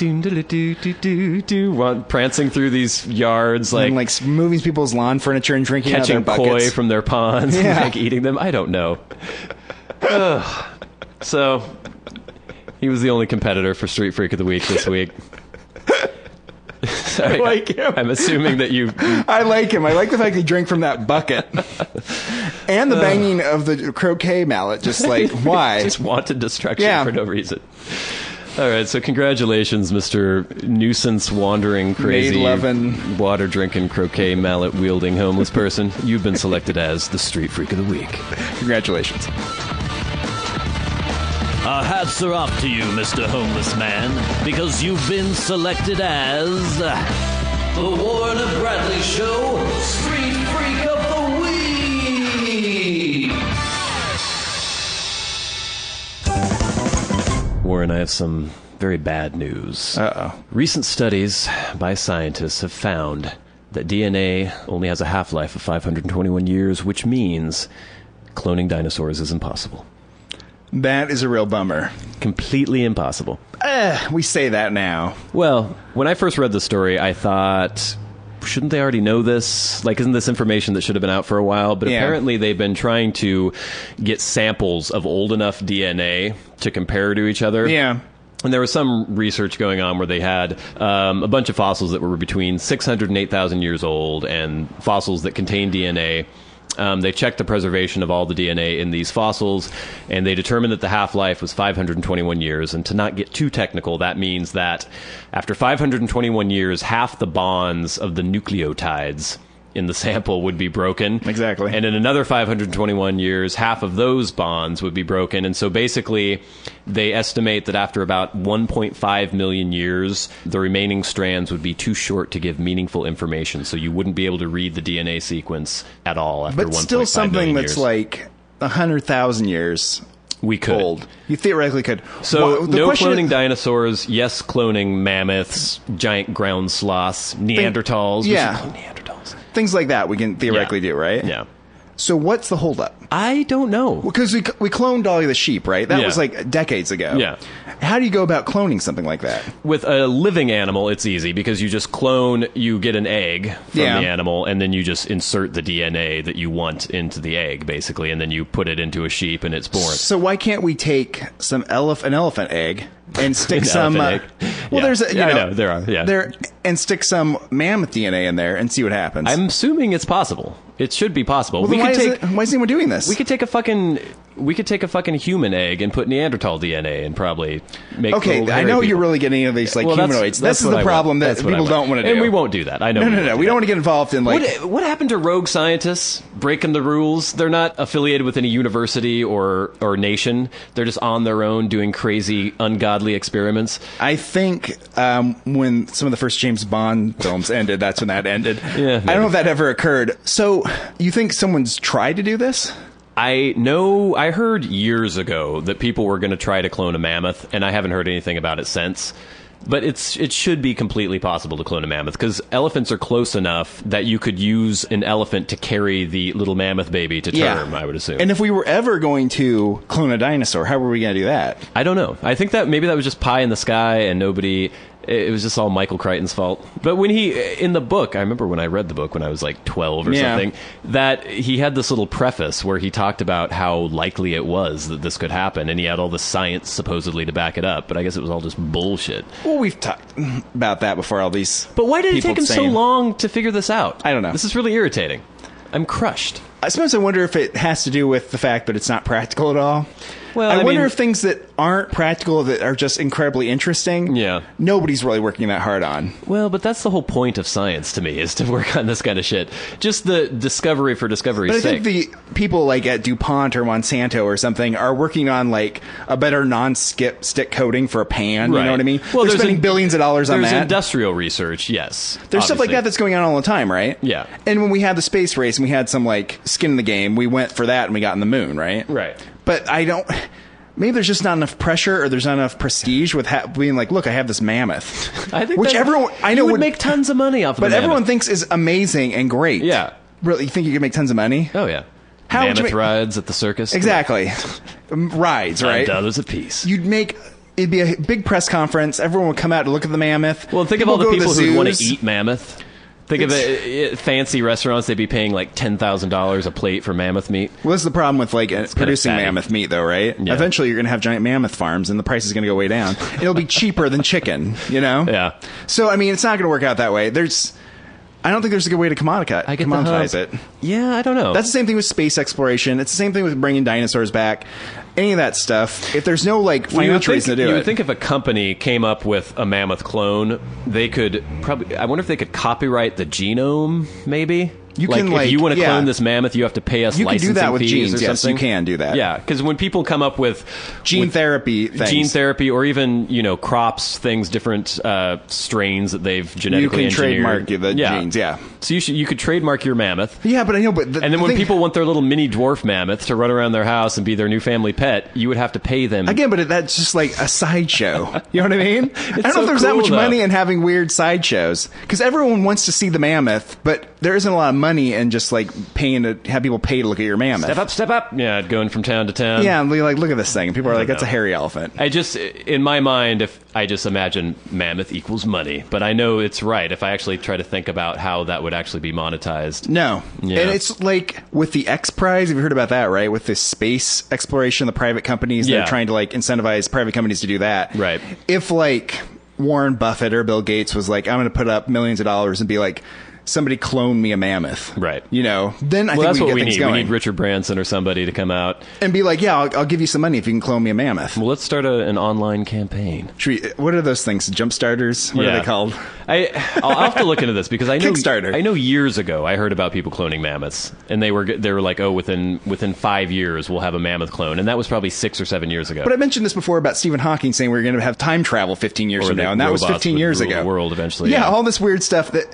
prancing through these yards, And, like moving people's lawn furniture and drinking out of catching their koi buckets. from their ponds and Yeah. like eating them. I don't know. Ugh. So he was the only competitor for Street Freak of the Week this week. Sorry, I like him. I'm assuming that you... I like him. I like the fact he drank from that bucket. And the banging of the croquet mallet. Just like, why? just wanted destruction Yeah. for no reason. All right, so congratulations, Mr. Nuisance Wandering Crazy Maid-loving. Water Drinking Croquet Mallet Wielding Homeless Person. You've been selected as the Street Freak of the Week. Congratulations. Our hats are off to you, Mr. Homeless Man, because you've been selected as the Warner Bradley Show Street Freak of the Week. Warren, I have some very bad news. Uh-oh. Recent studies by scientists have found that DNA only has a half-life of 521 years, which means cloning dinosaurs is impossible. That is a real bummer. Completely impossible. We say that now. Well, when I first read the story, I thought, shouldn't they already know this? Like, isn't this information that should have been out for a while? But Yeah. apparently they've been trying to get samples of old enough DNA to compare to each other. Yeah. And there was some research going on where they had a bunch of fossils that were between 600 and 8,000 years old and fossils that contained DNA. They checked the preservation of all the DNA in these fossils, and they determined that the half-life was 521 years. And to not get too technical, that means that after 521 years, half the bonds of the nucleotides in the sample would be broken. Exactly. And in another 521 years, half of those bonds would be broken. And so basically, they estimate that after about 1.5 million years, the remaining strands would be too short to give meaningful information. So you wouldn't be able to read the DNA sequence at all after 1.5 But still something million that's years. like 100,000 years we could. old. You theoretically could. So Well, the no question cloning is- dinosaurs, yes cloning mammoths, giant ground sloths, Neanderthals. We yeah. should clone Neanderthals. Things like that we can theoretically do, right? Yeah. So what's the holdup? I don't know. Because we cloned Dolly the sheep, right? That Yeah. was like decades ago. Yeah. How do you go about cloning something like that? With a living animal, it's easy because you just clone, you get an egg from Yeah. the animal, and then you just insert the DNA that you want into the egg, basically, and then you put it into a sheep and it's born. So why can't we take an elephant egg and stick An some? elephant egg. Well, Yeah. there's a, you Yeah, I know, know, there are, yeah. there and stick some mammoth DNA in there and see what happens. I'm assuming it's possible. It should be possible. well, then why isn't anyone doing this? We could take a fucking we could take a fucking human egg and put Neanderthal DNA and probably make. Okay, little I hairy know you're people. really getting into these like Well, humanoids. This is what the I problem want. that That's what I people don't want to do. And we won't do that. I know. No. We don't want to get involved in like. What happened to rogue scientists breaking the rules? They're not affiliated with any university or nation. They're just on their own doing crazy, ungodly experiments. I think when some of the first James Bond films ended, that's when that ended. Yeah, I don't know if that ever occurred. So you think someone's tried to do this? I know. I heard years ago that people were going to try to clone a mammoth, and I haven't heard anything about it since. But it should be completely possible to clone a mammoth because elephants are close enough that you could use an elephant to carry the little mammoth baby to term, I would assume. And if we were ever going to clone a dinosaur, how were we going to do that? I don't know. I think that maybe that was just pie in the sky and nobody... It was just all Michael Crichton's fault. But when in the book, I remember when I read the book when I was like 12 or something, that he had this little preface where he talked about how likely it was that this could happen, and he had all the science supposedly to back it up, but I guess it was all just bullshit. Well, we've talked about that before, all these But why did it people take him so saying- long to figure this out? I don't know. This is really irritating. I'm crushed. I suppose I wonder if it has to do with the fact that it's not practical at all. Well, I I wonder mean- if things that aren't practical that are just incredibly interesting, Yeah. nobody's really working that hard on. Well, but that's the whole point of science to me, is to work on this kind of shit. Just the discovery for discovery's But I sake. think the people like at DuPont or Monsanto or something are working on like a better non-stick coating for a pan. You know what I mean? Well, They're there's spending billions of dollars on There's that. industrial research, yes. There's stuff like obviously. that that's going on all the time, right? Yeah. And when we had the space race and we had some like skin in the game, we went for that and we got in the moon, right? Right. But I don't. Maybe there's just not enough pressure, or there's not enough prestige with being like, look, I have this mammoth. I think which that- everyone I know you would would make tons of money off of but the everyone mammoth. thinks is amazing and great. Yeah. Really, you think you can make tons of money? Oh yeah. How would you Mammoth make- rides at the circus. Exactly. Rides, right? $10 a piece. You'd make. It'd be a big press conference. Everyone would come out to look at the mammoth. Well, think of all the go to people who want to zoos. eat mammoth. Think of it, fancy restaurants, they'd be paying like $10,000 a plate for mammoth meat. Well, this is the problem with like producing fatty. mammoth meat, though, right? Yeah. Eventually, you're going to have giant mammoth farms, and the price is going to go way down. It'll be cheaper than chicken, you know? Yeah. So, I mean, it's not going to work out that way. I don't think there's a good way to commoditize it. Yeah, I don't know. That's the same thing with space exploration. It's the same thing with bringing dinosaurs back. Any of that stuff. If there's no like Well, financial reason to do you it, would think if a company came up with a mammoth clone, they could probably. I wonder if they could copyright the genome. Maybe You can, if you want to yeah. clone this mammoth, you have to pay us. You can do that licensing with fees genes, or yes, something. you can do that. Yeah, because when people come up with gene therapy things. gene therapy, or even crops, things, different strains that they've genetically you can engineered. trademark the genes. Yeah. So you could trademark your mammoth. Yeah, but I know. But And then when people want their little mini dwarf mammoth to run around their house and be their new family pet, you would have to pay them. again, but that's just like a sideshow. You know what I mean? I don't know so if there's that cool, much though. money in having weird sideshows because everyone wants to see the mammoth, but there isn't a lot of money in just like paying to have people pay to look at your mammoth. Step up. Yeah, going from town to town. Yeah, and be like, look at this thing. And people are like, that's a know. hairy elephant. I just, in my mind, if I just imagine mammoth equals money, but I know it's right if I actually try to think about how that would actually be monetized. No. Yeah. And it's like with the X Prize, have you heard about that, right? With this space exploration, the private companies, Yeah. they're trying to like incentivize private companies to do that. Right. If like Warren Buffett or Bill Gates was like, I'm going to put up millions of dollars and be like, somebody clone me a mammoth. Right. You know, then I Well, think that's we what get we things need. going. We need Richard Branson or somebody to come out. And be like, yeah, I'll give you some money if you can clone me a mammoth. Well, let's start an online campaign. What are those things? Jump starters? What are they called? I'll have to look into this because I know Kickstarter. I know years ago I heard about people cloning mammoths, and they were like, oh, within 5 years we'll have a mammoth clone, and that was probably 6 or 7 years ago. But I mentioned this before about Stephen Hawking saying we were going to have time travel 15 years Or from the now, and that was robots 15 would years rule ago. the world eventually. Yeah, all this weird stuff that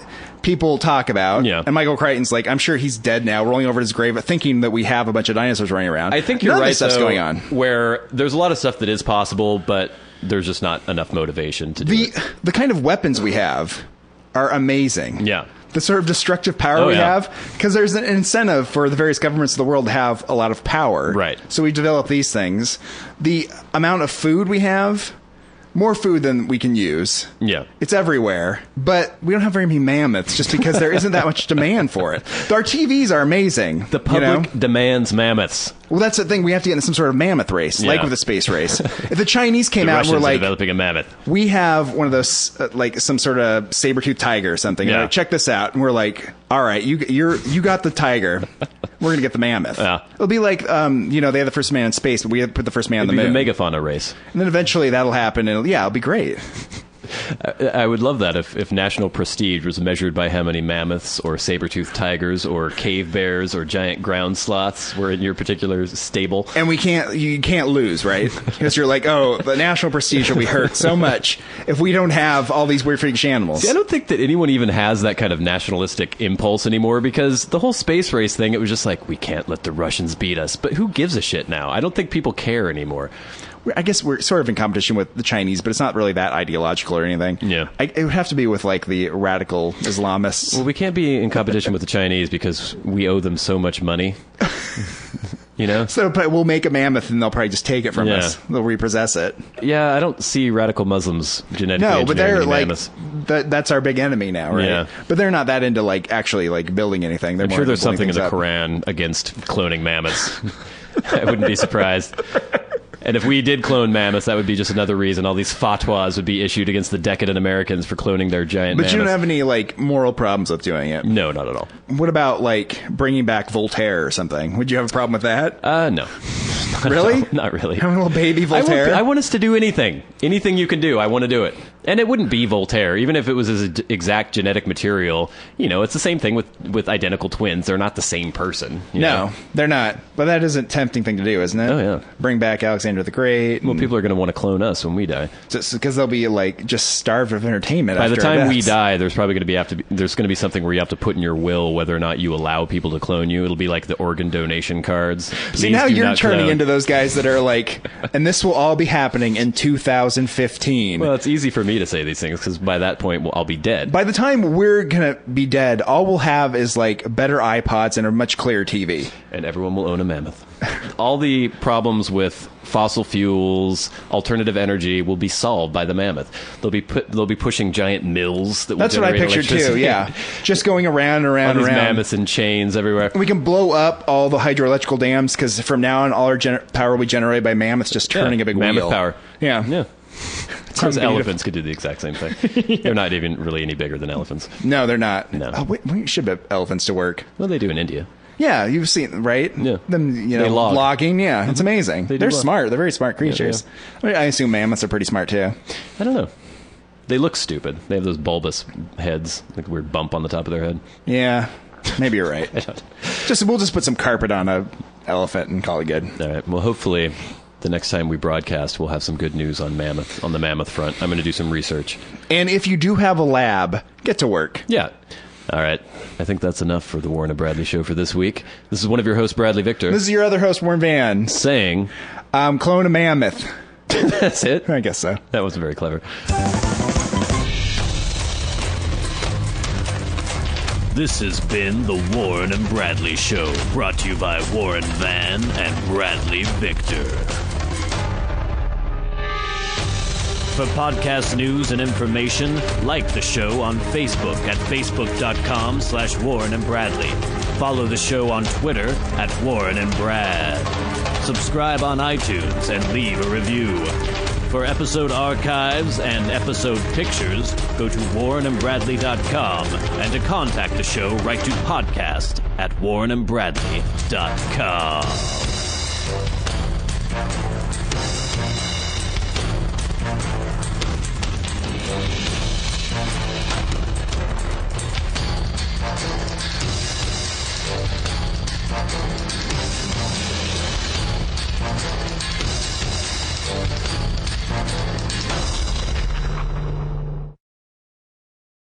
people talk about. Yeah. And Michael Crichton's like, I'm sure he's dead now, rolling over in his grave, thinking that we have a bunch of dinosaurs running around. I think you're None right. Of this stuff's though, going on. Where there's a lot of stuff that is possible, but there's just not enough motivation to do it. The kind of weapons we have are amazing. Yeah. The sort of destructive power Oh, we yeah. have, because there's an incentive for the various governments of the world to have a lot of power. Right. So we develop these things. The amount of food we have, more food than we can use. Yeah. It's everywhere, but we don't have very many mammoths just because there isn't that much demand for it. Our TVs are amazing. The public demands mammoths. Well, that's the thing. We have to get into some sort of mammoth race, like Yeah. with the space race. If the Chinese came The out Russians and were are like, developing a mammoth. we have one of those, like some sort of saber-toothed tiger or something. Yeah. Like, check this out. And we're like, all right, you got the tiger. We're going to get the mammoth. Yeah. It'll be like, they had the first man in space, but we had to put the first man on the It'd moon. be the megafauna race. And then eventually that'll happen, and it'll be great. I would love that if national prestige was measured by how many mammoths or saber-toothed tigers or cave bears or giant ground sloths were in your particular stable. And you can't lose, right? Because you're like, oh, the national prestige will be hurt so much if we don't have all these weird freakish animals. See, I don't think that anyone even has that kind of nationalistic impulse anymore, because the whole space race thing, it was just like, we can't let the Russians beat us. But who gives a shit now? I don't think people care anymore. I guess we're sort of in competition with the Chinese, but it's not really that ideological or anything. Yeah. It would have to be with like the radical Islamists. Well, we can't be in competition with the Chinese because we owe them so much money. You know? So but we'll make a mammoth and they'll probably just take it from Yeah. us. They'll repossess it. Yeah, I don't see radical Muslims genetically No, but engineering they're any like mammoths. that's our big enemy now, right? Yeah. But they're not that into like actually like building anything. They're I'm more sure there's into blowing something in the things up. Quran against cloning mammoths. I wouldn't be surprised. And if we did clone mammoths, that would be just another reason all these fatwas would be issued against the decadent Americans for cloning their giant But mammoths. you don't have any like moral problems with doing it. No, not at all. What about like bringing back Voltaire or something? Would you have a problem with that? No. Really? Not really. Having a little baby Voltaire? I want us to do anything. Anything you can do, I want to do it. And it wouldn't be Voltaire, even if it was his exact genetic material. You know, it's the same thing with identical twins. They're not the same person. You know? No, they're not. But that is a tempting thing to do, isn't it? Oh, yeah. Bring back Alexander the Great. Well, people are going to want to clone us when we die. Just because they'll be like just starved of entertainment. By the after our time we deaths. die, there's probably going to be there's going to be something where you have to put in your will whether or not you allow people to clone you. It'll be like the organ donation cards. See, Please now do you're not turning clone. into those guys that are like, and this will all be happening in 2015. Well, it's easy for me to say these things because by that point, I'll be dead. By the time we're gonna be dead, all we'll have is like better iPods and a much clearer TV. And everyone will own a mammoth. All the problems with fossil fuels, alternative energy will be solved by the mammoth. They'll be pushing giant mills that will That's what I generate pictured too. electricity. Yeah, just going around and All around these and around. mammoths in chains everywhere. We can blow up all the hydroelectrical dams because from now on, all our power will be generated by mammoths just turning a big mammoth wheel. power. Yeah. Yeah. Of course, beautiful. elephants could do the exact same thing. They're not even really any bigger than elephants. No, they're not. No. Oh, wait, we should have elephants to work. Well, they do in India. Yeah, you've seen, right? Yeah. Them, They log. logging. Yeah, it's amazing. They do They're log. smart. They're very smart creatures. I mean, I assume mammoths are pretty smart too. I don't know. They look stupid. They have those bulbous heads, like a weird bump on the top of their head. Yeah, maybe you're right. We'll just put some carpet on a elephant and call it good. All right. Well, hopefully, the next time we broadcast, we'll have some good news on the mammoth front. I'm going to do some research. And if you do have a lab, get to work. Yeah. All right. I think that's enough for the Warren and Bradley Show for this week. This is one of your hosts, Bradley Victor, This is your other host, Warren Van. saying, Clone a mammoth. that's it. I guess so. That was very clever. This has been the Warren and Bradley Show, brought to you by Warren Van and Bradley Victor. For podcast news and information, like the show on Facebook at facebook.com/Warren and Bradley. Follow the show on Twitter at Warren and Brad. Subscribe on iTunes and leave a review. For episode archives and episode pictures, go to warrenandbradley.com, and to contact the show, write to podcast@warrenandbradley.com.